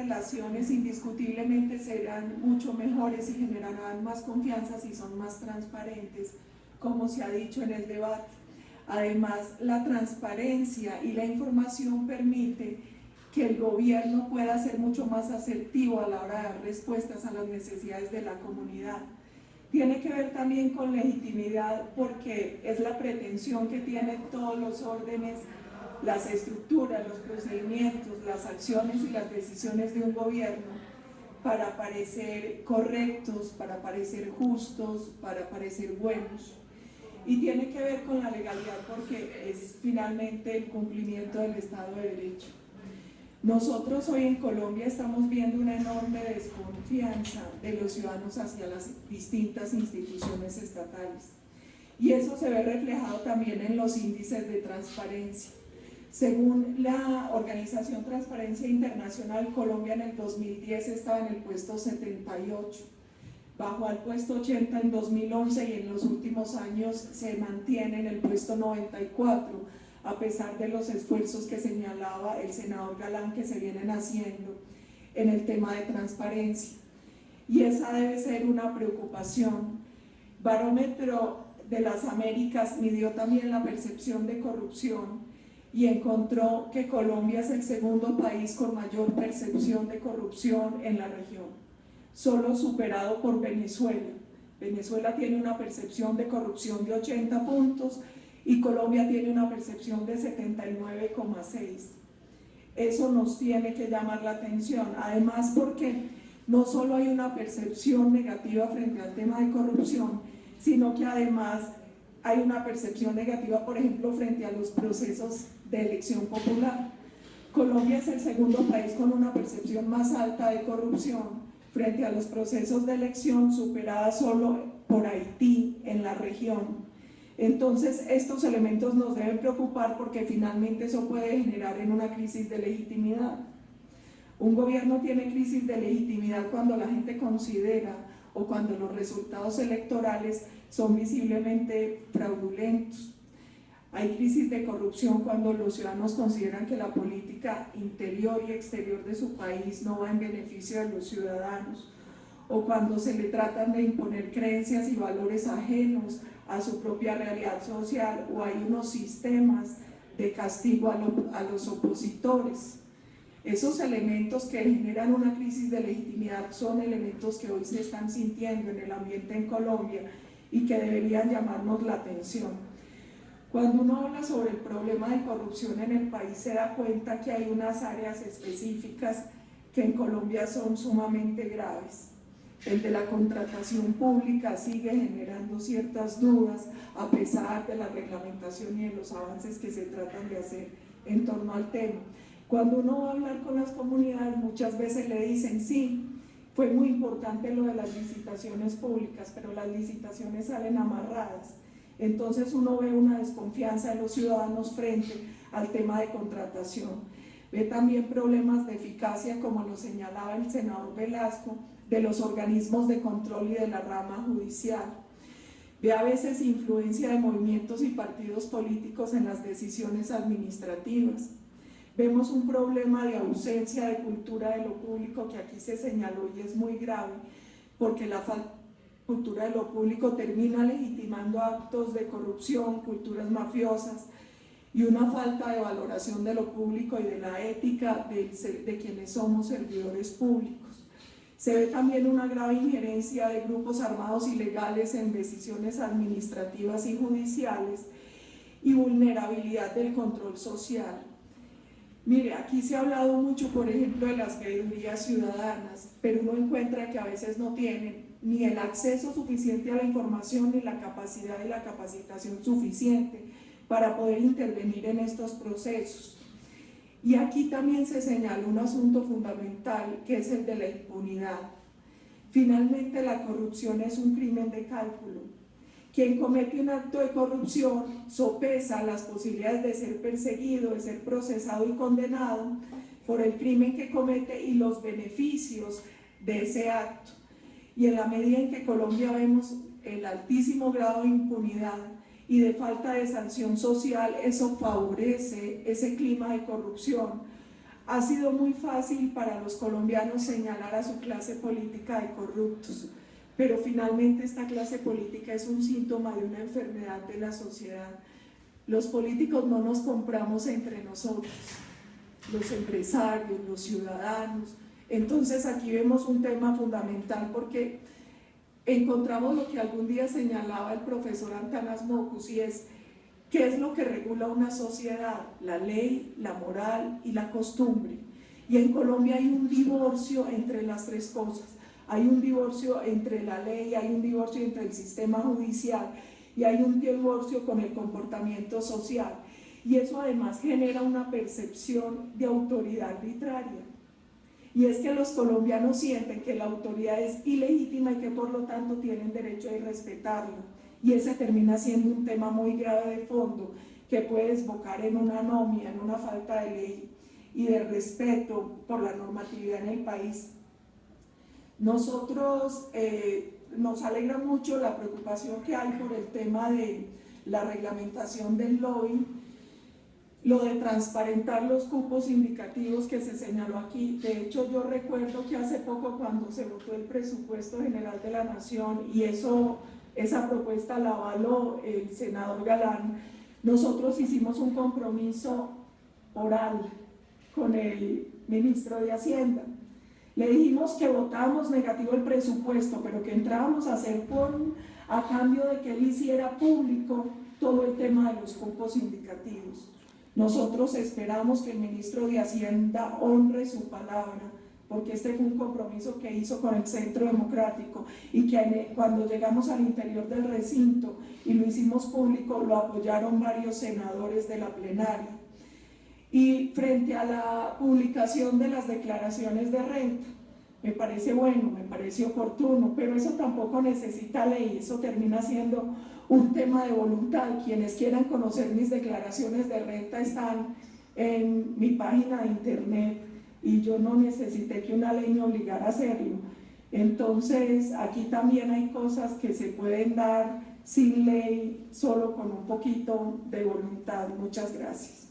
relaciones indiscutiblemente serán mucho mejores y generarán más confianza si son más transparentes, como se ha dicho en el debate. Además, la transparencia y la información permite que el gobierno pueda ser mucho más asertivo a la hora de dar respuestas a las necesidades de la comunidad. Tiene que ver también con legitimidad, porque es la pretensión que tienen todos los órdenes, las estructuras, los procedimientos, las acciones y las decisiones de un gobierno para parecer correctos, para parecer justos, para parecer buenos. Y tiene que ver con la legalidad, porque es finalmente el cumplimiento del Estado de Derecho. Nosotros hoy en Colombia estamos viendo una enorme desconfianza de los ciudadanos hacia las distintas instituciones estatales, y eso se ve reflejado también en los índices de transparencia. Según la organización Transparencia Internacional, Colombia en el 2010 estaba en el puesto 78, bajó al puesto 80 en 2011 y en los últimos años se mantiene en el puesto 94, a pesar de los esfuerzos que señalaba el senador Galán que se vienen haciendo en el tema de transparencia. Y esa debe ser una preocupación. Barómetro de las Américas midió también la percepción de corrupción y encontró que Colombia es el segundo país con mayor percepción de corrupción en la región, solo superado por Venezuela. Venezuela tiene una percepción de corrupción de 80 puntos y Colombia tiene una percepción de 79,6. Eso nos tiene que llamar la atención, además porque no solo hay una percepción negativa frente al tema de corrupción, sino que además hay una percepción negativa, por ejemplo, frente a los procesos de elección popular. Colombia es el segundo país con una percepción más alta de corrupción frente a los procesos de elección, superada solo por Haití en la región. Entonces, estos elementos nos deben preocupar porque finalmente eso puede generar en una crisis de legitimidad. Un gobierno tiene crisis de legitimidad cuando la gente considera o cuando los resultados electorales son visiblemente fraudulentos. Hay crisis de corrupción cuando los ciudadanos consideran que la política interior y exterior de su país no va en beneficio de los ciudadanos, o cuando se le tratan de imponer creencias y valores ajenos a su propia realidad social, o hay unos sistemas de castigo a los opositores. Esos elementos que generan una crisis de legitimidad son elementos que hoy se están sintiendo en el ambiente en Colombia y que deberían llamarnos la atención. Cuando uno habla sobre el problema de corrupción en el país, se da cuenta que hay unas áreas específicas que en Colombia son sumamente graves. El de la contratación pública sigue generando ciertas dudas a pesar de la reglamentación y de los avances que se tratan de hacer en torno al tema. Cuando uno va a hablar con las comunidades, muchas veces le dicen sí, fue muy importante lo de las licitaciones públicas, pero las licitaciones salen amarradas. Entonces uno ve una desconfianza de los ciudadanos frente al tema de contratación. Ve también problemas de eficacia, como lo señalaba el senador Velasco, de los organismos de control y de la rama judicial. Ve a veces influencia de movimientos y partidos políticos en las decisiones administrativas. Vemos un problema de ausencia de cultura de lo público que aquí se señaló y es muy grave, porque la falta de cultura de lo público termina legitimando actos de corrupción, culturas mafiosas y una falta de valoración de lo público y de la ética de quienes somos servidores públicos. Se ve también una grave injerencia de grupos armados ilegales en decisiones administrativas y judiciales y vulnerabilidad del control social. Mire, aquí se ha hablado mucho, por ejemplo, de las veedurías ciudadanas, pero uno encuentra que a veces no tienen ni el acceso suficiente a la información ni la capacidad y la capacitación suficiente para poder intervenir en estos procesos. Y aquí también se señala un asunto fundamental, que es el de la impunidad. Finalmente, la corrupción es un crimen de cálculo. Quien comete un acto de corrupción sopesa las posibilidades de ser perseguido, de ser procesado y condenado por el crimen que comete y los beneficios de ese acto. Y en la medida en que Colombia vemos el altísimo grado de impunidad y de falta de sanción social, eso favorece ese clima de corrupción, Ha sido muy fácil para los colombianos señalar a su clase política de corruptos, pero finalmente esta clase política es un síntoma de una enfermedad de la sociedad. Los políticos no nos compramos entre nosotros, los empresarios, los ciudadanos. Entonces aquí vemos un tema fundamental porque encontramos lo que algún día señalaba el profesor Antanas Mockus, y es ¿qué es lo que regula una sociedad? La ley, la moral y la costumbre. Y en Colombia hay un divorcio entre las tres cosas. Hay un divorcio entre la ley, hay un divorcio entre el sistema judicial y hay un divorcio con el comportamiento social. Y eso además genera una percepción de autoridad arbitraria. Y es que los colombianos sienten que la autoridad es ilegítima y que por lo tanto tienen derecho a irrespetarla. Y ese termina siendo un tema muy grave de fondo que puede desbocar en una anomia, en una falta de ley y de respeto por la normatividad en el país. Nosotros nos alegra mucho la preocupación que hay por el tema de la reglamentación del lobby, lo de transparentar los cupos indicativos que se señaló aquí. De hecho, yo recuerdo que hace poco, cuando se votó el presupuesto general de la Nación y esa propuesta la avaló el senador Galán, nosotros hicimos un compromiso oral con el ministro de Hacienda. Le dijimos que votábamos negativo el presupuesto, pero que entrábamos a hacer a cambio de que él hiciera público todo el tema de los cupos indicativos. Nosotros esperamos que el ministro de Hacienda honre su palabra, porque este fue un compromiso que hizo con el Centro Democrático y que cuando llegamos al interior del recinto y lo hicimos público, lo apoyaron varios senadores de la plenaria. Y frente a la publicación de las declaraciones de renta, me parece bueno, me parece oportuno, pero eso tampoco necesita ley, eso termina siendo un tema de voluntad. Quienes quieran conocer mis declaraciones de renta están en mi página de internet y yo no necesité que una ley me obligara a hacerlo. Entonces aquí también hay cosas que se pueden dar sin ley, solo con un poquito de voluntad. Muchas gracias.